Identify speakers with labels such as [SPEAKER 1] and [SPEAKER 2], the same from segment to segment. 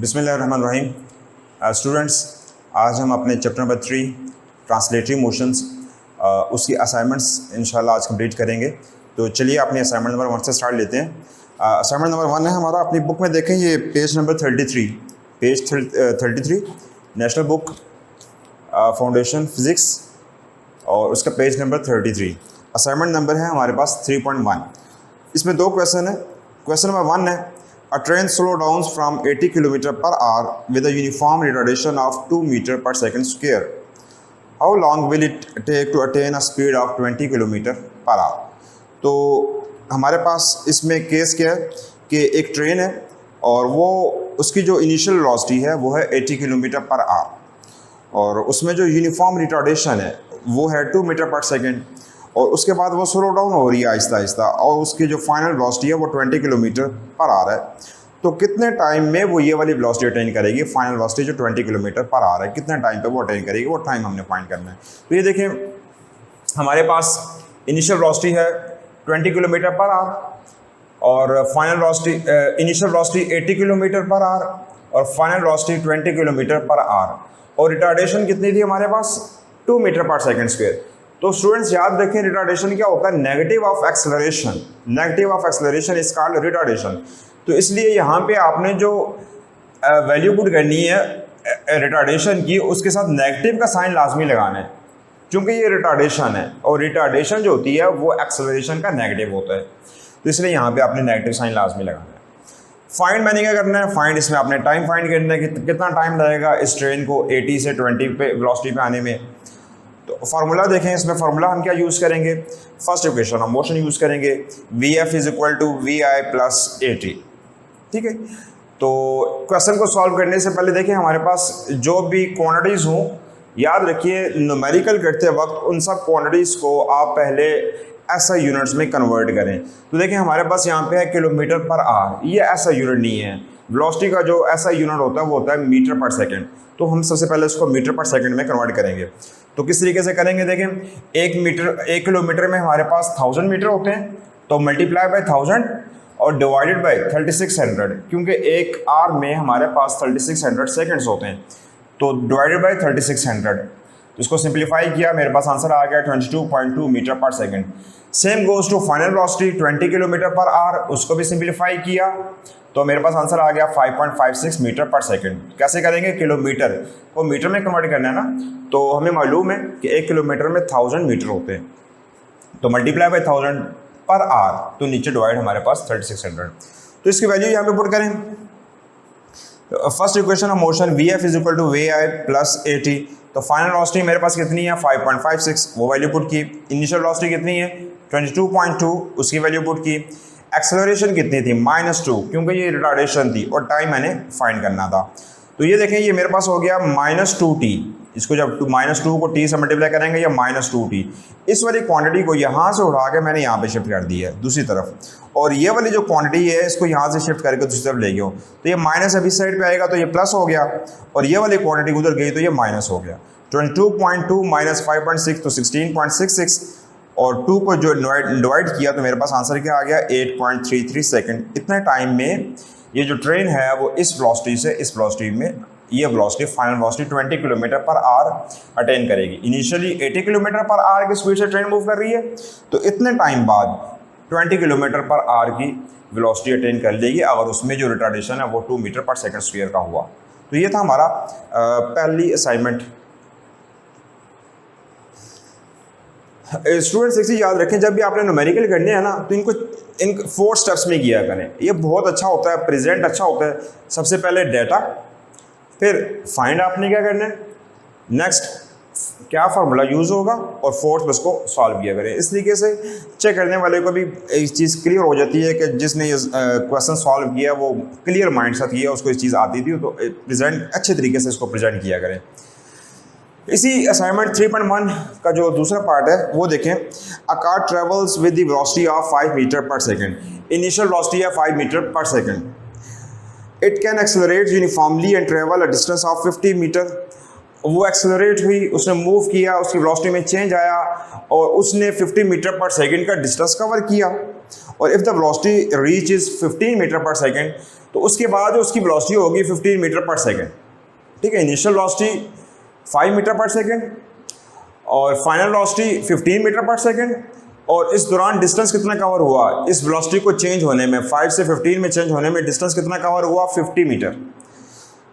[SPEAKER 1] बिस्मिल्लाहिर्रहमानिर्रहीम। स्टूडेंट्स, आज हम अपने चैप्टर नंबर 3 ट्रांसलेटरी मोशंस उसकी असाइनमेंट्स इंशाल्लाह आज कंप्लीट करेंगे। तो चलिए अपनी असाइनमेंट नंबर 1 से स्टार्ट लेते हैं। असाइनमेंट नंबर 1 है हमारा, अपनी बुक में देखें, ये page number 33, page 33 national book foundation physics, और उसका पेज नंबर 33। असाइनमेंट नंबर है हमारे पास 3.1। इसमें 2 क्वेश्चन है। क्वेश्चन नंबर 1 है, A train slow down from 80 km per hour with a uniform retardation of 2 meter per second square. How long will it take to attain a speed of 20 km per hour? तो हमारे पास इसमें case क्या है कि एक train है और वो उसकी जो इनिशियल वेलोसिटी है वो है 80 किलोमीटर पर आवर, और उसमें जो यूनिफॉर्म रिटार्डेशन है वो है 2 मीटर पर सेकेंड, और उसके बाद वो स्लो डाउन हो रही है आहिस्ता आहिस्ता, और उसकी जो फाइनल वेलोसिटी है वो 20 किलोमीटर पर आवर है। तो कितने टाइम में वो ये वाली वेलोसिटी अटेन करेगी, फाइनल वेलोसिटी जो 20 किलोमीटर पर आवर है, कितने टाइम पे वो अटेन करेगी, वो टाइम हमने फाइंड करना है। तो ये देखें, हमारे पास इनिशियल वेलोसिटी है 20 किलोमीटर पर आवर, और final velocity initial velocity 80 kilometre per hour, और final velocity 20 kilometre per hour, और रिटार्डेशन कितनी थी हमारे पास, 2 मीटर पर सेकेंड स्क्वायर। तो स्टूडेंट्स याद रखें, रिटार्डेशन क्या होता है, negative of acceleration. Negative of acceleration is called retardation. तो इसलिए यहाँ पे आपने जो वैल्यू पुट करनी है रिटार्डेशन की, उसके साथ नेगेटिव का साइन लाजमी लगाना है, क्योंकि ये रिटार्डेशन है, और रिटार्डेशन जो होती है वो एक्सेलरेशन का नेगेटिव होता है। तो इसलिए यहाँ पे आपने नेगेटिव साइन लाजमी लगाना है। फाइंड मैंने क्या करना है, फाइंड इसमें आपने टाइम फाइंड करना है कि कितना टाइम लगेगा इस ट्रेन को 80 से 20 पे वेलोसिटी पे आने में। तो फार्मूला देखें, इसमें फार्मूला हम क्या यूज़ करेंगे, फर्स्ट इक्वेशन हम मोशन यूज़ करेंगे, VF is equal to VI plus 80। ठीक है, तो क्वेश्चन को सॉल्व करने से पहले देखें, हमारे पास जो भी क्वांटिटीज़ हों, याद रखिए न्यूमेरिकल करते वक्त उन सब क्वांटिटीज़ को आप पहले SI यूनिट्स में कन्वर्ट करें। तो देखें, हमारे पास यहाँ पे है किलोमीटर पर आवर, ये SI यूनिट नहीं है। वेलोसिटी का जो SI यूनिट होता है वो होता है मीटर पर सेकेंड। तो हम सबसे पहले उसको मीटर पर सेकेंड में कन्वर्ट करेंगे। तो किस तरीके से करेंगे, देखें, 1 किलोमीटर में हमारे पास 1000 मीटर होते हैं, तो मल्टीप्लाई बाय 1000 और डिवाइडेड बाय 3600, क्योंकि एक आवर में हमारे पास 3600 सेकेंड्स होते हैं, तो डिवाइडेड बाय 3600। तो इसको सिंप्लीफाई किया, मेरे पास आंसर आ गया 22.2 metre per second. Same goes to final velocity 20 kilometre per hour, उसको भी सिंप्लीफाई किया, तो मेरे पास आंसर आ गया 5.56 मीटर पर सेकेंड। कैसे करेंगे, किलोमीटर को मीटर में कन्वर्ट करना है ना, तो हमें मालूम है कि 1 किलोमीटर में 1000 मीटर होते हैं, तो मल्टीप्लाई बाय 1000 पर आवर, तो नीचे डिवाइड हमारे पास 3600। तो इसकी वैल्यू यहाँ पे पुट करें। First equation of motion VF is equal to VI plus 80। तो फाइनल वेलोसिटी मेरे पास कितनी है, 5.56, वो वैल्यू पुट की। इनिशियल वेलोसिटी कितनी है, 22.2, उसकी वैल्यू पुट की। एक्सेलरेशन कितनी थी, -2, क्योंकि ये रिटार्डेशन थी, और टाइम मैंने फाइंड करना था। तो ये देखें, ये मेरे पास हो गया -2t। इसको जब -2 को t से मल्टीप्लाई करेंगे, या -2t। इस वाली क्वांटिटी को यहाँ से उठा के मैंने यहाँ पे शिफ्ट कर दी है दूसरी तरफ, और ये वाली जो क्वांटिटी है इसको यहाँ से शिफ्ट करके दूसरी तरफ ले गया, तो ये माइनस अभी साइड पे आएगा, तो ये प्लस हो गया, और ये वाली क्वांटिटी उधर गई तो ये माइनस हो गया। 22.2 माइनस 5.6 तो 16.66, और 2 को जो डिवाइड किया तो मेरे पास आंसर क्या आ गया, 8.33 सेकेंड। इतने टाइम में ये जो ट्रेन है वो इस वेलोसिटी से इस वेलोसिटी में, ये velocity final velocity 20 kilometre per our attain करेगी। इनिशियली 80 किलोमीटर पर आवर की स्पीड से ट्रेन मूव कर रही है, तो इतने टाइम बाद 20 किलोमीटर पर आवर की वेलोसिटी अटेन कर लेगी, अगर उसमें जो रिटार्डेशन है वो 2 मीटर पर सेकेंड स्क्वायर का हुआ। तो ये था हमारा पहली असाइनमेंट। स्टूडेंट्स एक चीज़ याद रखें, जब भी आपने न्यूमेरिकल करने हैं ना, तो इनको 4 स्टेप्स में किया करें। ये बहुत अच्छा होता है, प्रेजेंट अच्छा होता है। सबसे पहले डेटा, फिर फाइंड आपने क्या करना है, नेक्स्ट क्या फार्मूला यूज़ होगा, और फोर्थ में उसको सॉल्व किया करें। इस तरीके से चेक करने वाले को भी एक चीज़ क्लियर हो जाती है कि जिसने ये क्वेश्चन सॉल्व किया वो क्लियर माइंड से किया, उसको इस चीज़ आती थी, तो प्रेजेंट अच्छे तरीके से इसको प्रेजेंट किया करें। इसी असाइनमेंट 3.1 का जो दूसरा पार्ट है वो देखें, a car travels with the velocity of 5 metre per second. Initial velocity है 5 metre per second. It can accelerate uniformly and travel a distance of 50 metre. वो एक्सेलरेट हुई, उसने मूव किया, उसकी वेलोसिटी में चेंज आया, और उसने 50 मीटर पर सेकेंड का डिस्टेंस कवर किया। और if the velocity reach is 15 metre per second, तो उसके बाद जो उसकी वेलोसिटी होगी 15 मीटर पर सेकेंड, ठीक है। Initial velocity 5 metre per second और final velocity 15 metre per second, और इस दौरान डिस्टेंस कितना कवर हुआ इस वेलोसिटी को चेंज होने में, 5 से 15 में चेंज होने में डिस्टेंस कितना कवर हुआ, 50 मीटर।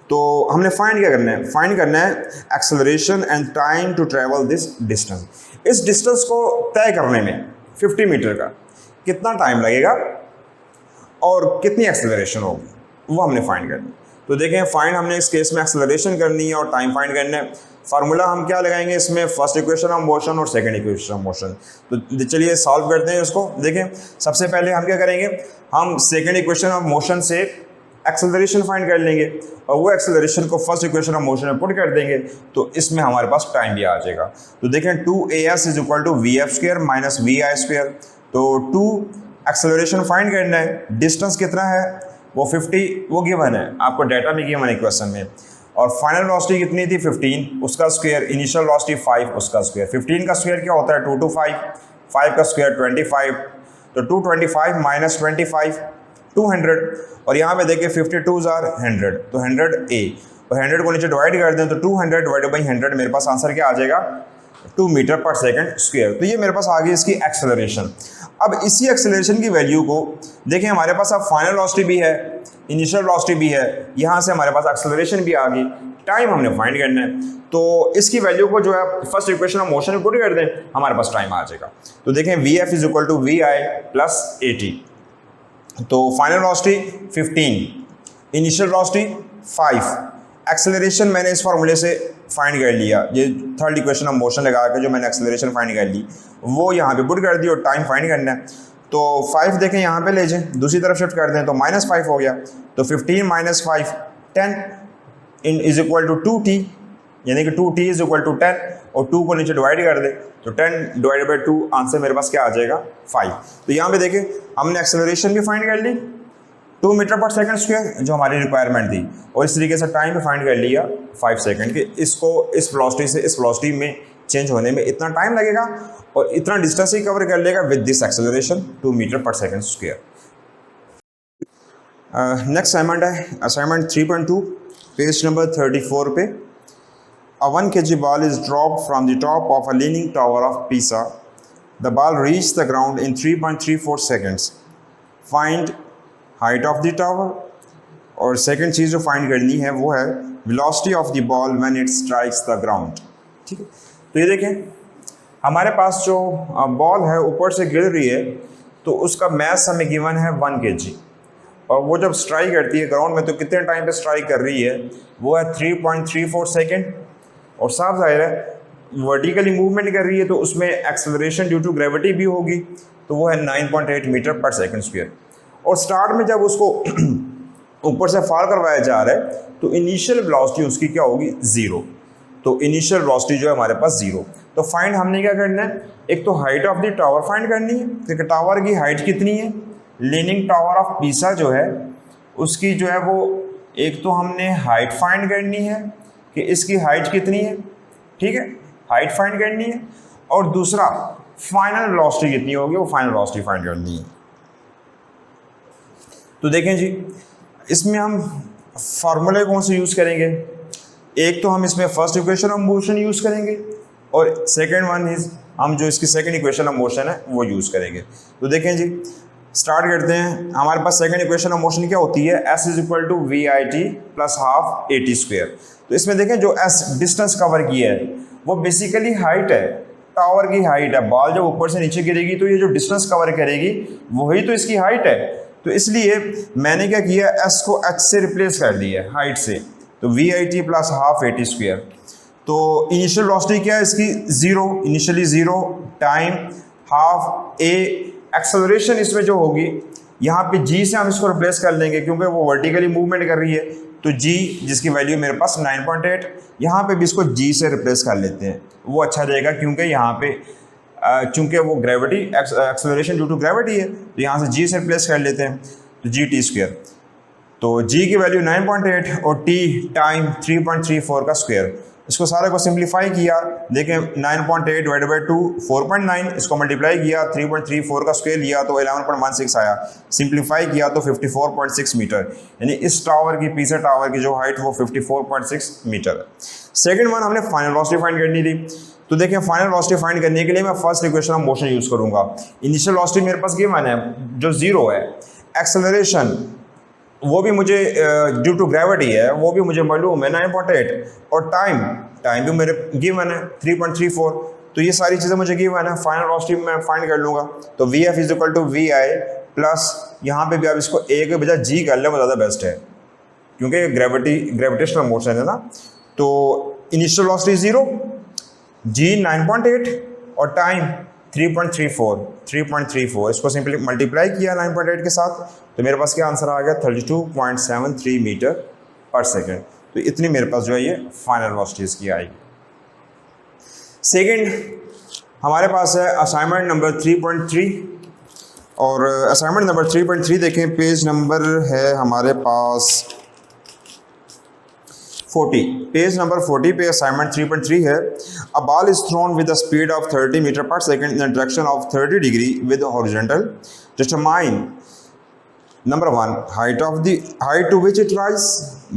[SPEAKER 1] तो हमने फाइंड क्या करना है, फाइंड करना है acceleration and time to travel this distance. इस डिस्टेंस को तय करने में 50 मीटर का कितना टाइम लगेगा और कितनी एक्सेलरेशन होगी, वो हमने फाइंड करनी। तो देखें, फाइंड हमने इस केस में एक्सेलरेशन करनी है और टाइम फाइंड करना है। फार्मूला हम क्या लगाएंगे इसमें, फर्स्ट इक्वेशन ऑफ मोशन और सेकंड इक्वेशन ऑफ मोशन। तो चलिए सॉल्व करते हैं इसको। देखें, सबसे पहले हम क्या करेंगे, हम सेकंड इक्वेशन ऑफ मोशन से एक्सेलरेशन फाइंड कर लेंगे और वो एक्सेलरेशन को फर्स्ट इक्वेशन ऑफ मोशन में पुट कर देंगे, तो इसमें हमारे पास टाइम भी आ जाएगा। तो देखें 2as is equal to vf² minus vi²। तो 2 एक्सेलरेशन फाइंड करना है, डिस्टेंस कितना है वो 50, वो गिवन है आपको डाटा में, गिवन है क्वेश्चन में, और फाइनल वेलोसिटी कितनी थी 15, उसका स्क्वायर, इनिशियल वेलोसिटी 5, उसका स्क्वायर। 15 का स्क्वायर क्या होता है 2 to 5, 5 का स्क्वायर 25, तो 225 माइनस 25 200, और यहाँ पे देखिए 52 आर 100, तो 100a, और 100 को नीचे डिवाइड कर दें तो 200 डिवाइडेड बाई 100, मेरे पास आंसर क्या आ जाएगा 2 मीटर पर सेकंड स्क्वायर। तो ये मेरे पास आ गई इसकी एक्सेलरेशन। अब इसी एक्सेलरेशन की वैल्यू को देखें, हमारे पास अब फाइनल वेलोसिटी भी है, इनिशियल वेलोसिटी भी है, यहाँ से हमारे पास एक्सेलरेशन भी आ गई, टाइम हमने फाइंड करना है। तो इसकी वैल्यू को जो है फर्स्ट इक्वेशन ऑफ मोशन में पुट कर दें, हमारे पास टाइम आ जाएगा। तो देखें vf is equal to vi plus 80, तो final velocity 15, initial velocity 5, acceleration मैंने इस फार्मूले से फाइंड कर लिया, ये थर्ड इक्वेशन ऑफ मोशन लगा के जो मैंने एक्सेलरेशन फाइंड कर ली वो यहाँ पे पुट कर दी, और टाइम फाइंड करना है। तो 5 देखें यहाँ पे ले जाएं, दूसरी तरफ शिफ्ट कर दें तो -5 हो गया, तो 15 minus 5 10 is equal to 2t, यानी कि 2t इज इक्वल टू 10, और 2 को नीचे डिवाइड कर दें तो 10 डिवाइडेड बाई 2, आंसर मेरे पास क्या आ जाएगा 5। तो यहाँ पे देखें हमने एक्सेलरेशन भी फाइंड कर ली 2 मीटर पर सेकंड स्क्वायर जो हमारी रिक्वायरमेंट थी, और इस तरीके से टाइम भी फाइंड कर लिया 5 सेकंड कि इसको इस वेलोसिटी से इस वेलोसिटी में चेंज होने में इतना टाइम लगेगा और इतना डिस्टेंस ही कवर कर लेगा विद दिस एक्सेलरेशन 2 मीटर पर सेकंड स्क्वायर। नेक्स्ट असाइनमेंट है असाइनमेंट 3.2, पेज नंबर 34 पे। A 1 kg ball is dropped from the top of a leaning tower of Pisa. The ball reached the ground in 3.34 seconds. Find height of the tower. और second चीज़ जो find करनी है वो है velocity of the ball when it strikes the ground. ठीक है, तो ये देखें हमारे पास जो बॉल है ऊपर से गिर रही है, तो उसका मैस हमें गिवन है 1 kg, और वो जब स्ट्राइक करती है ग्राउंड में तो कितने टाइम पे स्ट्राइक कर रही है, वो है 3.34 सेकेंड, और साफ जाहिर है वर्टिकली मूवमेंट कर रही है तो उसमें एक्सेलरेशन ड्यू टू ग्रेविटी भी होगी, तो वो है 9.8 मीटर पर सेकंड स्क्वायर। और स्टार्ट में जब उसको ऊपर से फॉल करवाया जा रहा है तो इनिशियल वेलोसिटी उसकी क्या होगी 0, तो इनिशियल वेलोसिटी जो है हमारे पास 0। तो फाइंड हमने क्या करना है, एक तो height of the tower find करनी है कि टावर की हाइट कितनी है, लीनिंग टावर ऑफ पीसा जो है उसकी जो है वो एक तो हमने हाइट फाइंड करनी है कि इसकी हाइट कितनी है, ठीक है, हाइट फाइंड करनी है, और दूसरा फाइनल वेलोसिटी कितनी होगी वो फाइनल वेलोसिटी फाइंड करनी है। तो देखें जी, इसमें हम फार्मूले कौन से यूज़ करेंगे, एक तो हम इसमें first equation of motion use करेंगे, और सेकेंड वन इज हम जो इसकी सेकेंड इक्वेशन ऑफ मोशन है वो यूज़ करेंगे। तो देखें जी, स्टार्ट करते हैं। हमारे पास सेकेंड इक्वेशन ऑफ मोशन क्या होती है, s is equal to v i t plus half a t square. तो इसमें देखें जो s डिस्टेंस कवर किया है वो बेसिकली हाइट है, टावर की हाइट है। बॉल जब ऊपर से नीचे गिरेगी तो ये जो डिस्टेंस कवर करेगी वही तो इसकी हाइट है, तो इसलिए मैंने क्या किया, s को h से रिप्लेस कर दिया हाइट से, तो v i t plus half a t square. तो इनिशियल वेलोसिटी क्या है इसकी 0, initially 0, time half a, acceleration इसमें जो होगी यहाँ पे g से हम इसको रिप्लेस कर लेंगे क्योंकि वो वर्टिकली मूवमेंट कर रही है, तो g जिसकी वैल्यू मेरे पास 9.8, यहाँ पे भी इसको g से रिप्लेस कर लेते हैं, वो अच्छा रहेगा क्योंकि यहाँ पे चूंकि वो gravity acceleration due to gravity है तो यहाँ से g से रिप्लेस कर लेते हैं, तो g t स्क्वायर। तो जी की वैल्यू 9.8 और टी टाइम 3.34 का स्क्वायर। इसको सारे को सिंप्लीफाई किया, देखें 9.8 डिवाइडेड बाई 2 4.9, इसको मल्टीप्लाई किया 3.34 का स्क्वायर लिया तो 11.16 आया, सिंप्लीफाई किया तो 54.6 मीटर, यानी इस टावर की पीछे टावर की जो हाइट वो 54.6 मीटर है। सेकंड वन हमने फाइनल वेलोसिटी फाइंड करनी थी। तो देखें फाइनल वेलोसिटी फाइंड करने के लिए मैं first equation of motion use करूंगा। इनिशियल वेलोसिटी मेरे पास गिवन है जो 0 है, एक्सेलरेशन वो भी मुझे ड्यू टू ग्रेविटी है, वो भी मुझे मालूम है 9.8, और टाइम भी मेरे गिवन है 3.34। तो ये सारी चीज़ें मुझे गिवन है, फाइनल वेलोसिटी मैं फाइंड कर लूँगा। तो v f is equal to v i plus यहाँ पे भी आप इसको ए के बजाय जी कर लें, वो ज़्यादा बेस्ट है क्योंकि ग्रेविटेशनल मोशन है ना। तो इनिशियल वेलोसिटी 0, जी 9.8 और टाइम 3.34, इसको सिंपली मल्टीप्लाई किया 9.8 के साथ, तो मेरे पास क्या आंसर आ गया 32.73 मीटर पर सेकेंड। तो इतनी मेरे पास जो है ये फाइनल वेलोसिटी इसकी आएगी। सेकंड हमारे पास है असाइनमेंट नंबर 3.3, और असाइनमेंट नंबर 3.3 देखें, पेज नंबर है हमारे पास 40, पेज नंबर 40 पे असाइनमेंट 3.3 है। A ball is thrown with the speed of 30 metre per second in the direction of 30 degree with horizontal. Determine number 1 height to which it rise,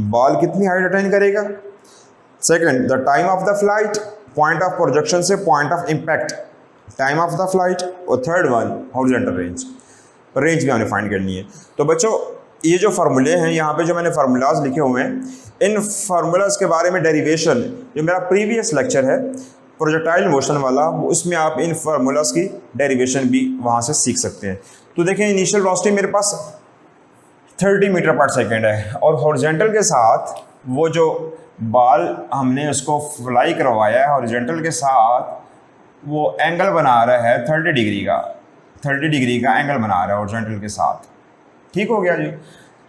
[SPEAKER 1] ball कितनी height attain करेगा। Second the time of the flight, point of projection से point of impact, time of the flight. और third one horizontal range भी हमें find करनी है। तो बच्चों ये जो फार्मूले हैं यहाँ पे जो मैंने फार्मूलाज लिखे हुए हैं, इन फार्मूलाज के बारे में डेरिवेशन जो मेरा प्रीवियस लेक्चर है प्रोजेक्टाइल मोशन वाला, उसमें आप इन फार्मूलाज की डेरिवेशन भी वहाँ से सीख सकते हैं। तो देखें इनिशियल वेलोसिटी मेरे पास 30 मीटर पर सेकेंड है, और हॉरिजॉन्टल के साथ वो जो बॉल हमने उसको फ्लाई करवाया है हॉरिजॉन्टल के साथ, वो एंगल बना रहा है 30 डिग्री का एंगल बना रहा है हॉरिजॉन्टल के साथ। ठीक हो गया जी।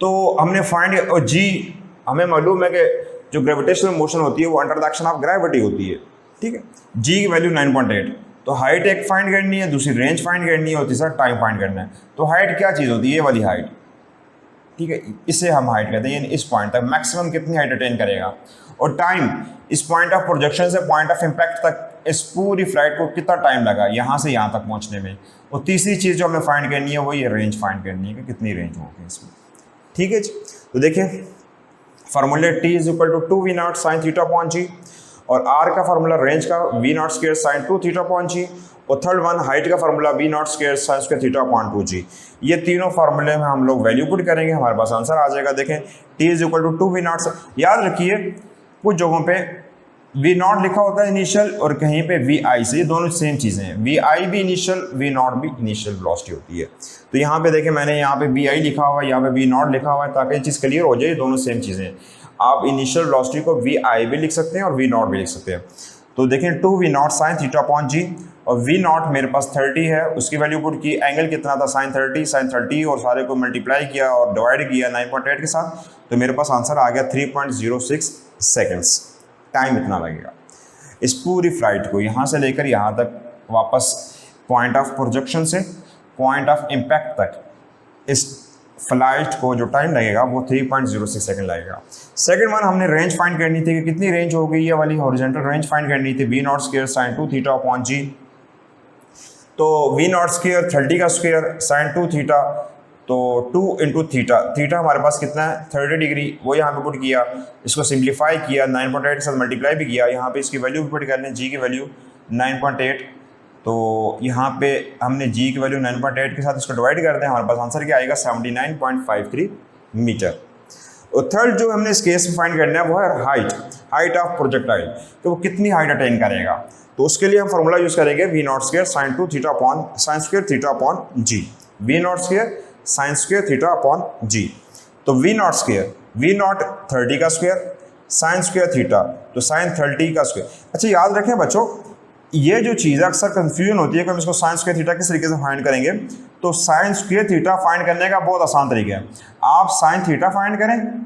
[SPEAKER 1] तो हमने फाइंड, और जी हमें मालूम है कि जो ग्रेविटेशनल मोशन होती है वो under the action of gravity होती है। ठीक है, जी की वैल्यू 9.8, तो हाइट एक फाइंड करनी है, दूसरी रेंज फाइंड करनी है, और तीसरा टाइम फाइंड करना है। तो हाइट क्या चीज़ होती है, ये वाली हाइट। ठीक है, इससे हम हाइट कहते हैं, यानी इस पॉइंट तक मैक्सिमम कितनी हाइट अटेन करेगा। और टाइम इस पॉइंट ऑफ प्रोजेक्शन से पॉइंट ऑफ इम्पैक्ट तक इस पूरी फ्लाइट को कितना टाइम लगा यहाँ से यहाँ तक पहुँचने में। और तीसरी चीज़ जो हमें फाइंड करनी है वो ये रेंज फाइंड करनी है कि कितनी रेंज होगी इसमें। ठीक है जी। तो देखिए फार्मूले T is equal to 2V naught sine theta upon G, और R का फार्मूला रेंज का V naught square sine 2 theta upon G, और थर्ड वन हाइट का formula V naught square sine square theta upon 2G। ये तीनों फार्मूले में हम लोग वैल्यू पुट करेंगे, हमारे पास आंसर आ जाएगा। देखें T is equal to 2V naught, याद रखिए कुछ जगहों पे V नॉट लिखा होता है इनिशियल, और कहीं पे VI से, ये दोनों सेम चीज़ें हैं। VI भी इनिशियल, V नॉट भी इनिशियल वेलोसिटी होती है। तो यहाँ पे देखें मैंने यहाँ पे VI लिखा हुआ है, यहाँ पे V नॉट लिखा हुआ है, ताकि ये चीज़ क्लियर हो जाए, ये दोनों सेम चीज़ें हैं। आप इनिशियल वेलोसिटी को VI भी लिख सकते हैं और V नॉट भी लिख सकते हैं। तो देखें 2V naught sine theta upon G, और V नॉट मेरे पास 30 है, उसकी वैल्यू पुट की, एंगल कितना था साइन 30, और सारे को मल्टीप्लाई किया और डिवाइड किया 9.8 के साथ, तो मेरे पास आंसर आ गया 3.06 सेकेंड्स। टाइम इतना लगेगा इस पूरी फ्लाइट को यहाँ से लेकर यहाँ तक वापस पॉइंट ऑफ प्रोजेक्शन से पॉइंट ऑफ इम्पैक्ट तक, इस फ्लाइट को जो टाइम लगेगा वो 3.06 सेकंड लगेगा। सेकंड वन हमने रेंज फाइंड करनी थी कि कितनी रेंज होगी, ये वाली हॉरिजॉन्टल रेंज फाइंड करनी थी। V naught square sine 2 theta upon G, तो V नॉट स्क्वायर 30 का स्क्वायर साइन 2 थीटा, तो 2 इंटू थीटा, थीटा हमारे पास कितना है 30 डिग्री, वो यहाँ पे पुट किया, इसको सिंप्लीफाई किया 9.8 के साथ मल्टीप्लाई भी किया, यहाँ पे इसकी वैल्यू भी पुट कर लें, जी की वैल्यू 9.8, तो यहाँ पे हमने जी की वैल्यू 9.8 के साथ इसको डिवाइड कर दें, हमारे पास आंसर क्या आएगा 79.53 मीटर। और थर्ड जो हमने इस केस में फाइंड करना है वो है हाइट ऑफ प्रोजेक्टाइल, तो वो कितनी हाइट अटेन करेगा। तो उसके लिए हम फॉर्मूला यूज़ करेंगे V naught square sine 2 theta upon sine square theta upon G, V naught square sine square theta upon G. तो V नॉट 30 का स्क्वायर साइन स्क्वायर थीटा, तो साइन 30 का स्क्वायर। अच्छा याद रखें बच्चों, ये जो चीज़ अक्सर कंफ्यूजन होती है कि हम इसको साइन स्क्वायर थीटा किस तरीके से फाइंड करेंगे, तो साइन स्क्वायर थीटा फाइंड करने का बहुत आसान तरीका है। आप साइन थीटा फाइंड करें,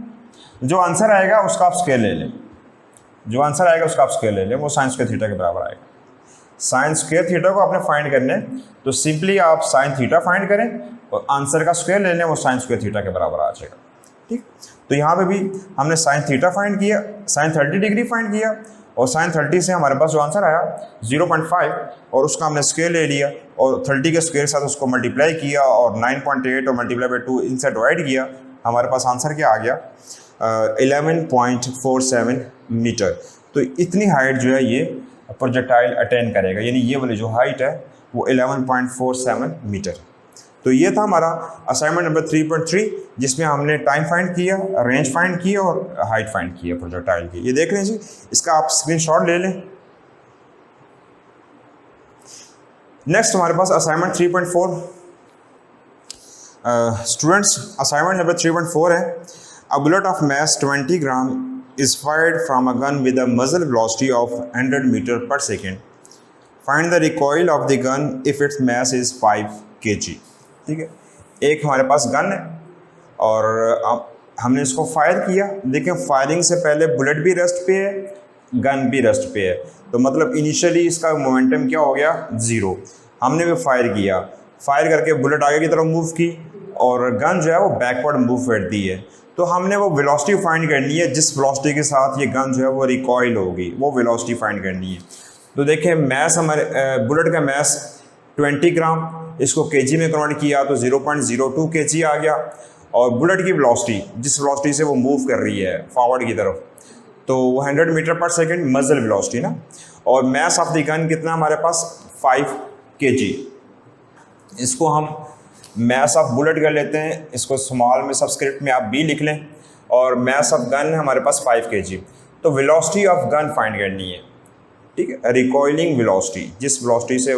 [SPEAKER 1] जो आंसर आएगा उसका आप स्क्वायर ले लें, वो साइन स्क्वायर थीटा के बराबर आएगा। साइन स्क्वायर थीटा को आपने फाइंड करना है, तो सिंपली आप साइन थीटा फाइंड करें और आंसर का स्क्वायर ले लें, वो साइन स्क्वायर थीटा के बराबर आ जाएगा। ठीक। तो यहाँ पे भी हमने साइन थीटा फाइंड किया, साइन 30 डिग्री फाइंड किया, और साइन 30 से हमारे पास जो आंसर आया 0.5, और उसका हमने स्क्वायर ले लिया और 30 के स्क्वायर के साथ उसको मल्टीप्लाई किया और 9.8 और मल्टीप्लाई बाई 2 इनसे डिवाइड किया। हमारे पास आंसर क्या आ गया 11.47 मीटर। तो इतनी हाइट जो है ये प्रोजेक्टाइल अटेन करेगा, यानी ये वाली जो हाइट है वो 11.47 मीटर। तो ये था हमारा असाइनमेंट नंबर 3.3, जिसमें हमने टाइम फाइंड किया, रेंज फाइंड किया और हाइट फाइंड किया प्रोजेक्टाइल की। ये देख लें जी, इसका आप स्क्रीनशॉट ले लें। नेक्स्ट हमारे पास असाइनमेंट 3.4। स्टूडेंट्स, असाइनमेंट नंबर 3.4 है, a bullet of mass 20 gram is fired from a gun with a muzzle velocity of 100 meter per second. Find the recoil of the gun if its mass is 5 kg. ठीक है, एक हमारे पास gun है और हमने इसको fire किया। देखिए, फायरिंग से पहले बुलेट भी रेस्ट पे है, गन भी रेस्ट पे है, तो मतलब इनिशियली इसका मोमेंटम क्या हो गया 0। हमने भी फायर किया, फायर करके बुलेट आगे की तरफ मूव की और गन जो है वो बैकवर्ड मूव करती है। तो हमने वो वेलोसिटी फाइंड करनी है जिस वेलोसिटी के साथ ये गन जो है वो रिकॉइल होगी, वो वेलोसिटी फाइंड करनी है। तो देखिए, मैस हमारे बुलेट का मैस 20 ग्राम, इसको केजी में कन्वर्ट किया तो 0.02 केजी आ गया, और बुलेट की वेलोसिटी जिस वेलोसिटी से वो मूव कर रही है फॉरवर्ड की तरफ, तो वो 100 मीटर पर सेकेंड मजल वेलोसिटी ना, और मैस ऑफ द गन कितना हमारे पास 5 केजी। इसको हम मैस ऑफ बुलेट कर लेते हैं, इसको स्मॉल में सबस्क्रिप्ट में आप बी लिख लें, और मैस ऑफ गन है हमारे पास 5 केजी। तो वेलोसिटी ऑफ गन फाइंड करनी है, ठीक है, रिकॉइलिंग वेलोसिटी, जिस वेलोसिटी से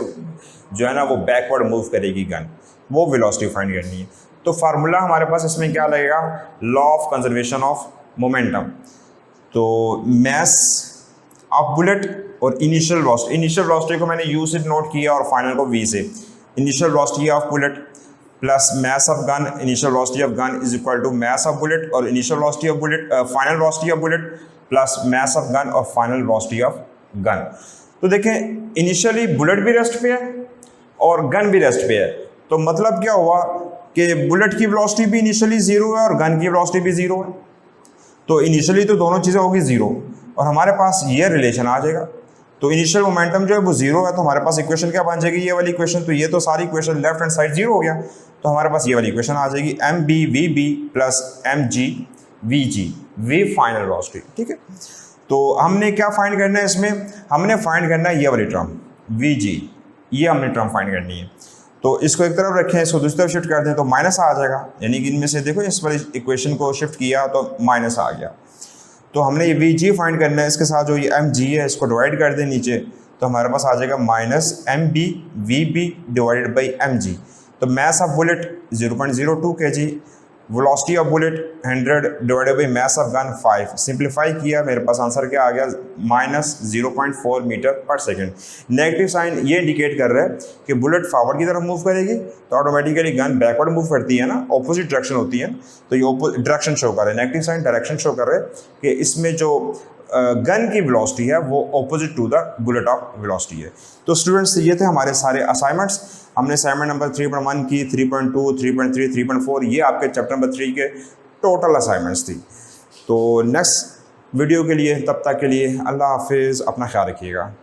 [SPEAKER 1] जो है ना वो बैकवर्ड मूव करेगी गन, वो वेलोसिटी फाइंड करनी है। तो फार्मूला हमारे पास इसमें क्या लगेगा, law of conservation of momentum. तो मैस ऑफ बुलेट और इनिशियल वेलोसिटी को मैंने यू से नोट किया और फाइनल को वी से। Initial velocity of bullet plus mass of gun, initial velocity of gun is equal to mass of bullet और initial velocity of bullet, final velocity of bullet plus mass of gun और final velocity of gun. तो देखें, initially bullet भी rest पे है और gun भी rest पे है, तो मतलब क्या हुआ कि बुलेट की वेलोसिटी भी इनिशियली 0 है और गन की वेलोसिटी भी 0 है। तो इनिशियली तो दोनों चीज़ें होगी 0, और हमारे पास ये रिलेशन आ जाएगा। तो इनिशियल मोमेंटम जो है वो 0 है, तो हमारे पास इक्वेशन क्या बन जाएगी, ये वाली इक्वेशन। तो ये तो सारी इक्वेशन लेफ्ट हैंड साइड 0 हो गया, तो हमारे पास ये वाली इक्वेशन आ जाएगी MBVB plus MGVG, v final velocity. ठीक है, तो हमने क्या फाइंड करना है इसमें, हमने फाइंड करना है ये वाली टर्म VG, ये हमने टर्म फाइंड करनी है। तो इसको एक तरफ रखें, इसको दूसरी तरफ शिफ्ट कर दें तो माइनस आ जाएगा, यानी कि इनमें से देखो इस वाली इक्वेशन को शिफ्ट किया तो माइनस आ गया। तो हमने ये VG फाइंड करना है, इसके साथ जो ये MG है इसको डिवाइड कर दें नीचे, तो हमारे पास आ जाएगा minus MBVB divided by MG। तो mess of bullet 0.02 kg, velocity of bullet 100 divided by mess of gun 5। Simplify किया, मेरे पास आंसर क्या आ गया, minus 0.4 metre per second. Negative sign ये इंडिकेट कर रहा है कि बुलेट फॉरवर्ड की तरफ मूव करेगी तो ऑटोमेटिकली गन बैकवर्ड मूव करती है ना, ऑपोजिट डायरेक्शन होती है, तो ये डायरेक्शन शो कर रहा है। नेगेटिव साइन डायरेक्शन शो कर रहा है कि इसमें जो गन की वेलोसिटी है वो opposite to the bullet of velocity है। तो स्टूडेंट्स, ये थे हमारे सारे असाइनमेंट्स। हमने असाइनमेंट नंबर 3.1 की, 3.2, 3.3, 3.4, ये आपके चैप्टर नंबर 3 के टोटल असाइनमेंट्स थी। तो नेक्स्ट वीडियो के लिए, तब तक के लिए अल्लाह हाफिज़, अपना ख्याल रखिएगा।